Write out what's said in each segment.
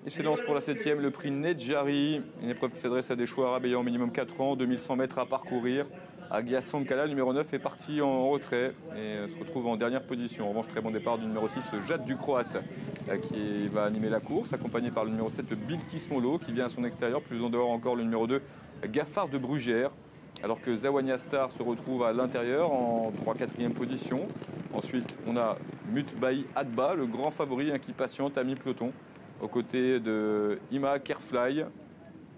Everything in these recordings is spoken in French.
Et s'élance pour la 7e, le prix Nedjari, une épreuve qui s'adresse à des chevaux arabes ayant au minimum 4 ans, 2100 mètres à parcourir. Agia Sankala, numéro 9, est parti en retrait et se retrouve en dernière position. En revanche, très bon départ du numéro 6, Jade du Croate, qui va animer la course, accompagné par le numéro 7, Bilkis Molo, qui vient à son extérieur. Plus en dehors encore le numéro 2, Gaffard de Brugère. Alors que Zawania Star se retrouve à l'intérieur en 3-4e position. Ensuite, on a Mutbaï Adba, le grand favori qui patiente à mi-peloton, aux côtés de Ima Kerfly.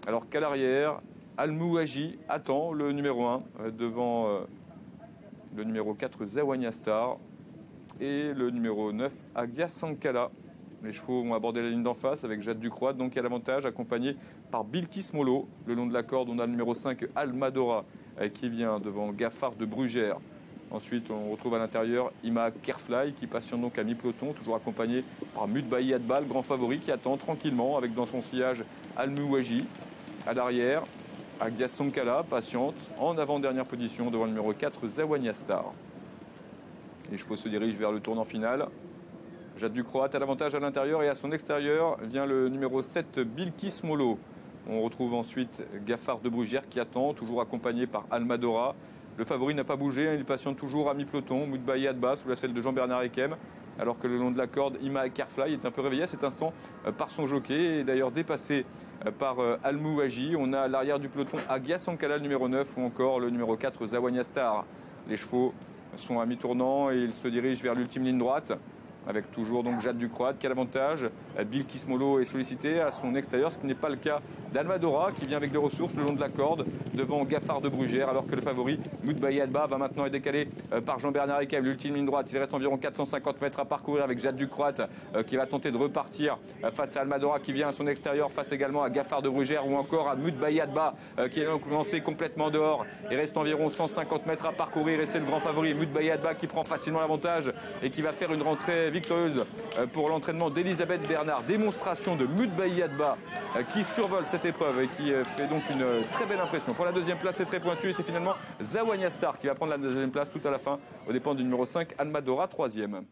Alors qu'à l'arrière, Al-Mouaji attend le numéro 1 devant le numéro 4 Zawania Star et le numéro 9 Agia Sankala. Les chevaux vont aborder la ligne d'en face avec Jade du Croate, donc à l'avantage, accompagné par Bilkis Molo. Le long de la corde, on a le numéro 5 Almadora qui vient devant Gaffard de Brugère. Ensuite, on retrouve à l'intérieur Ima Kerfly qui patiente donc à mi-peloton, toujours accompagné par Mutbaï Adba, le grand favori qui attend tranquillement avec dans son sillage Al-Mouaji. À l'arrière, Agia Sankala patiente en avant-dernière position devant le numéro 4 Zawania Star. Les chevaux se dirigent vers le tournant final. Jade du Croate à l'avantage à l'intérieur et à son extérieur vient le numéro 7 Bilkis Molo. On retrouve ensuite Gaffard de Brugère qui attend, toujours accompagné par Almadora. Le favori n'a pas bougé, il patiente toujours à mi-peloton, Mutbaï Adba sous la selle de Jean-Bernard Ekem. Alors que le long de la corde, Ima Kerfly est un peu réveillé à cet instant par son jockey et d'ailleurs dépassé par Al-Mouaji. On a à l'arrière du peloton Agia Sankala numéro 9 ou encore le numéro 4 Zawania Star. Les chevaux sont à mi-tournant et ils se dirigent vers l'ultime ligne droite, avec toujours donc Jade du Croate qui a l'avantage. Bilkis Molo est sollicité à son extérieur, ce qui n'est pas le cas d'Almadora qui vient avec des ressources le long de la corde devant Gaffard de Brugère, alors que le favori Mutbaï Adba va maintenant être décalé par Jean-Bernard Ekem. L'ultime ligne droite, il reste environ 450 mètres à parcourir avec Jade du Croate qui va tenter de repartir face à Almadora qui vient à son extérieur, face également à Gaffard de Brugère ou encore à Mutbaï Adba qui est lancé complètement dehors. Il reste environ 150 mètres à parcourir et c'est le grand favori Mutbaï Adba qui prend facilement l'avantage et qui va faire une rentrée victorieuse pour l'entraînement d'Elisabeth Bernard. Démonstration de Mutbaï Adba qui survole cette épreuve et qui fait donc une très belle impression. Pour la deuxième place, c'est très pointu et c'est finalement Zawania Star qui va prendre la deuxième place tout à la fin aux dépens du numéro 5 Almadora, 3e.